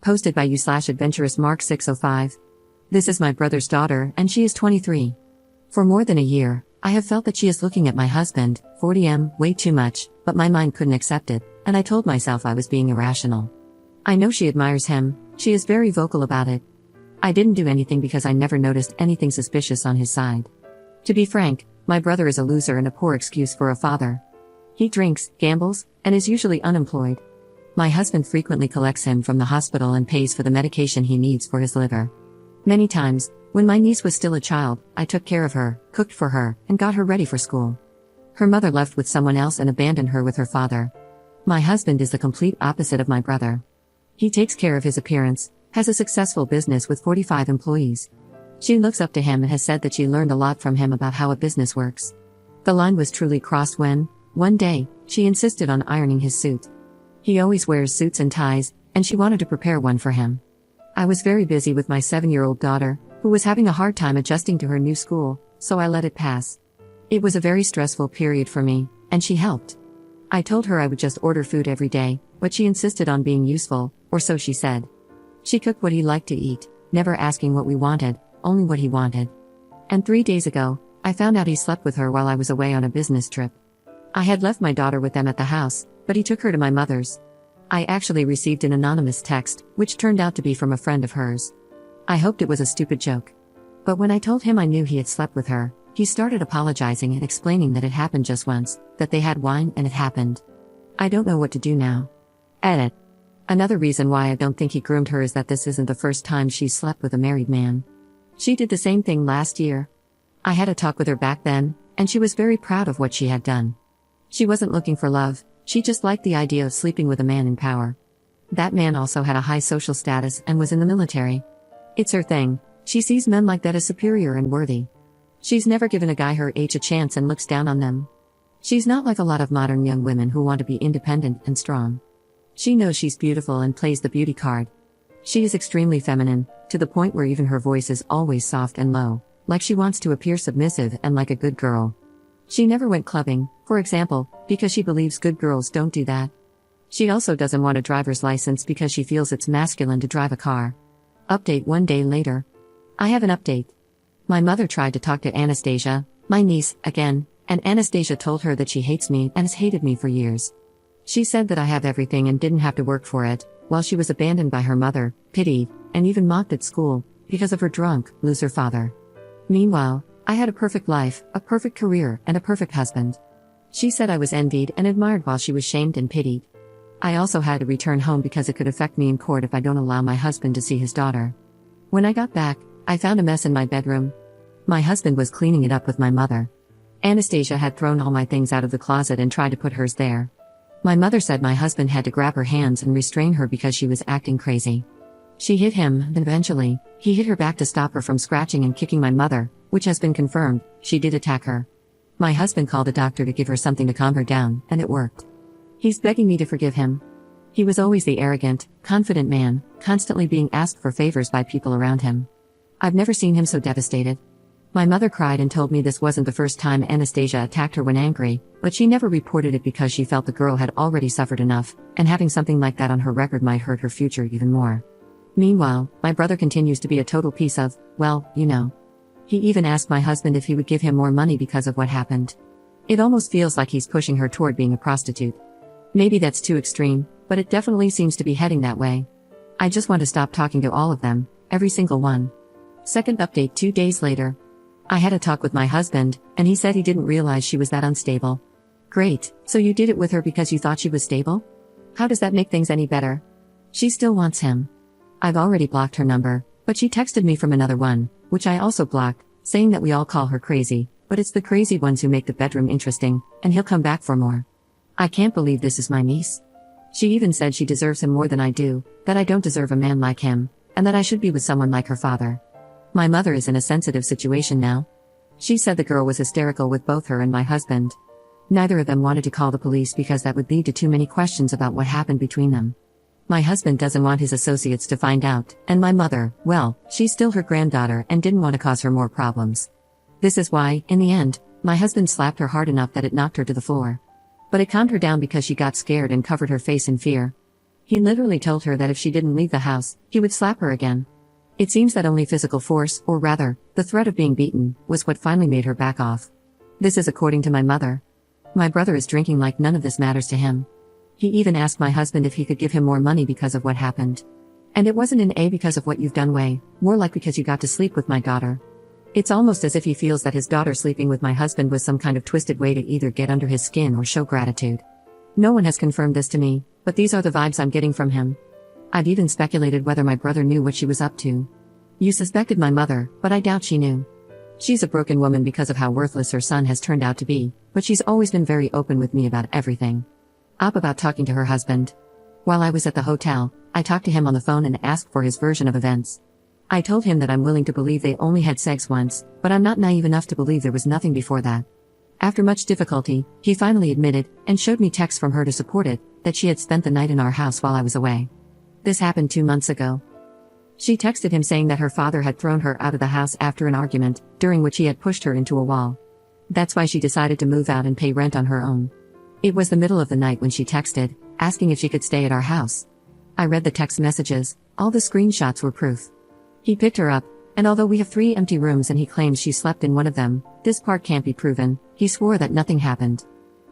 Posted by you/adventurous Mark 605. This is my brother's daughter, and she is 23. For more than a year, I have felt that she is looking at my husband, 40M, way too much, but my mind couldn't accept it, and I told myself I was being irrational. I know she admires him, she is very vocal about it. I didn't do anything because I never noticed anything suspicious on his side. To be frank, my brother is a loser and a poor excuse for a father. He drinks, gambles, and is usually unemployed. My husband frequently collects him from the hospital and pays for the medication he needs for his liver. Many times, when my niece was still a child, I took care of her, cooked for her, and got her ready for school. Her mother left with someone else and abandoned her with her father. My husband is the complete opposite of my brother. He takes care of his appearance, has a successful business with 45 employees. She looks up to him and has said that she learned a lot from him about how a business works. The line was truly crossed when, one day, she insisted on ironing his suit. He always wears suits and ties, and she wanted to prepare one for him. I was very busy with my 7-year-old daughter, who was having a hard time adjusting to her new school, so I let it pass. It was a very stressful period for me, and she helped. I told her I would just order food every day, but she insisted on being useful, or so she said. She cooked what he liked to eat, never asking what we wanted, only what he wanted. And 3 days ago, I found out he slept with her while I was away on a business trip. I had left my daughter with them at the house, but he took her to my mother's. I actually received an anonymous text, which turned out to be from a friend of hers. I hoped it was a stupid joke. But when I told him I knew he had slept with her, he started apologizing and explaining that it happened just once, that they had wine and it happened. I don't know what to do now. Edit. Another reason why I don't think he groomed her is that this isn't the first time she's slept with a married man. She did the same thing last year. I had a talk with her back then, and she was very proud of what she had done. She wasn't looking for love, she just liked the idea of sleeping with a man in power. That man also had a high social status and was in the military. It's her thing, she sees men like that as superior and worthy. She's never given a guy her age a chance and looks down on them. She's not like a lot of modern young women who want to be independent and strong. She knows she's beautiful and plays the beauty card. She is extremely feminine, to the point where even her voice is always soft and low, like she wants to appear submissive and like a good girl. She never went clubbing, for example, because she believes good girls don't do that. She also doesn't want a driver's license because she feels it's masculine to drive a car. Update 1 day later. I have an update. My mother tried to talk to Anastasia, my niece, again, and Anastasia told her that she hates me and has hated me for years. She said that I have everything and didn't have to work for it, while she was abandoned by her mother, pitied, and even mocked at school, because of her drunk, loser father. Meanwhile, I had a perfect life, a perfect career, and a perfect husband. She said I was envied and admired while she was shamed and pitied. I also had to return home because it could affect me in court if I don't allow my husband to see his daughter. When I got back, I found a mess in my bedroom. My husband was cleaning it up with my mother. Anastasia had thrown all my things out of the closet and tried to put hers there. My mother said my husband had to grab her hands and restrain her because she was acting crazy. She hit him, and eventually, he hit her back to stop her from scratching and kicking my mother, which has been confirmed, she did attack her. My husband called a doctor to give her something to calm her down, and it worked. He's begging me to forgive him. He was always the arrogant, confident man, constantly being asked for favors by people around him. I've never seen him so devastated. My mother cried and told me this wasn't the first time Anastasia attacked her when angry, but she never reported it because she felt the girl had already suffered enough, and having something like that on her record might hurt her future even more. Meanwhile, my brother continues to be a total piece of, well, you know. He even asked my husband if he would give him more money because of what happened. It almost feels like he's pushing her toward being a prostitute. Maybe that's too extreme, but it definitely seems to be heading that way. I just want to stop talking to all of them, every single one. Second update 2 days later. I had a talk with my husband, and he said he didn't realize she was that unstable. Great, so you did it with her because you thought she was stable? How does that make things any better? She still wants him. I've already blocked her number, but she texted me from another one, which I also blocked, saying that we all call her crazy, but it's the crazy ones who make the bedroom interesting, and he'll come back for more. I can't believe this is my niece. She even said she deserves him more than I do, that I don't deserve a man like him, and that I should be with someone like her father. My mother is in a sensitive situation now. She said the girl was hysterical with both her and my husband. Neither of them wanted to call the police because that would lead to too many questions about what happened between them. My husband doesn't want his associates to find out, and my mother, well, she's still her granddaughter and didn't want to cause her more problems. This is why, in the end, my husband slapped her hard enough that it knocked her to the floor. But it calmed her down because she got scared and covered her face in fear. He literally told her that if she didn't leave the house, he would slap her again. It seems that only physical force, or rather, the threat of being beaten, was what finally made her back off. This is according to my mother. My brother is drinking like none of this matters to him. He even asked my husband if he could give him more money because of what happened. And it wasn't an A because of what you've done way, more like because you got to sleep with my daughter. It's almost as if he feels that his daughter sleeping with my husband was some kind of twisted way to either get under his skin or show gratitude. No one has confirmed this to me, but these are the vibes I'm getting from him. I've even speculated whether my brother knew what she was up to. You suspected my mother, but I doubt she knew. She's a broken woman because of how worthless her son has turned out to be, but she's always been very open with me about everything. Up about talking to her husband. While I was at the hotel, I talked to him on the phone and asked for his version of events. I told him that I'm willing to believe they only had sex once, but I'm not naive enough to believe there was nothing before that. After much difficulty, he finally admitted, and showed me texts from her to support it, that she had spent the night in our house while I was away. This happened 2 months ago. She texted him saying that her father had thrown her out of the house after an argument, during which he had pushed her into a wall. That's why she decided to move out and pay rent on her own. It was the middle of the night when she texted, asking if she could stay at our house. I read the text messages, all the screenshots were proof. He picked her up, and although we have 3 empty rooms and he claims she slept in one of them, this part can't be proven, he swore that nothing happened.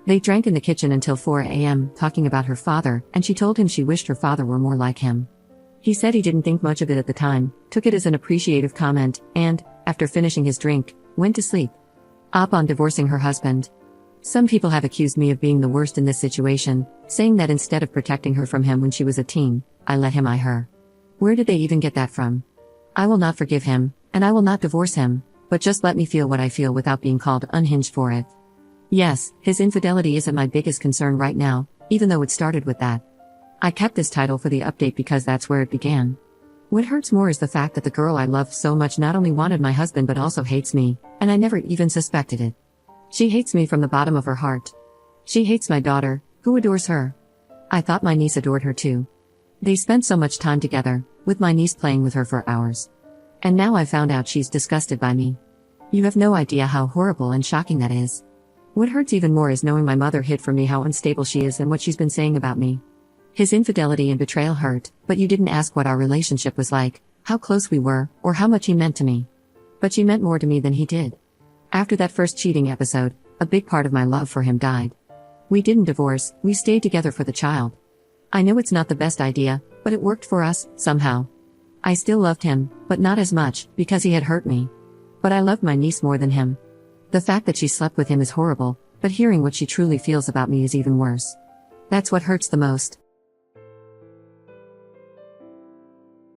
They drank in the kitchen until 4 a.m., talking about her father, and she told him she wished her father were more like him. He said he didn't think much of it at the time, took it as an appreciative comment, and, after finishing his drink, went to sleep. Up on divorcing her husband. Some people have accused me of being the worst in this situation, saying that instead of protecting her from him when she was a teen, I let him eye her. Where did they even get that from? I will not forgive him, and I will not divorce him, but just let me feel what I feel without being called unhinged for it. Yes, his infidelity isn't my biggest concern right now, even though it started with that. I kept this title for the update because that's where it began. What hurts more is the fact that the girl I loved so much not only wanted my husband but also hates me, and I never even suspected it. She hates me from the bottom of her heart. She hates my daughter, who adores her. I thought my niece adored her too. They spent so much time together, with my niece playing with her for hours. And now I found out she's disgusted by me. You have no idea how horrible and shocking that is. What hurts even more is knowing my mother hid from me how unstable she is and what she's been saying about me. His infidelity and betrayal hurt, but you didn't ask what our relationship was like, how close we were, or how much he meant to me. But she meant more to me than he did. After that first cheating episode, a big part of my love for him died. We didn't divorce, we stayed together for the child. I know it's not the best idea, but it worked for us, somehow. I still loved him, but not as much, because he had hurt me. But I loved my niece more than him. The fact that she slept with him is horrible, but hearing what she truly feels about me is even worse. That's what hurts the most.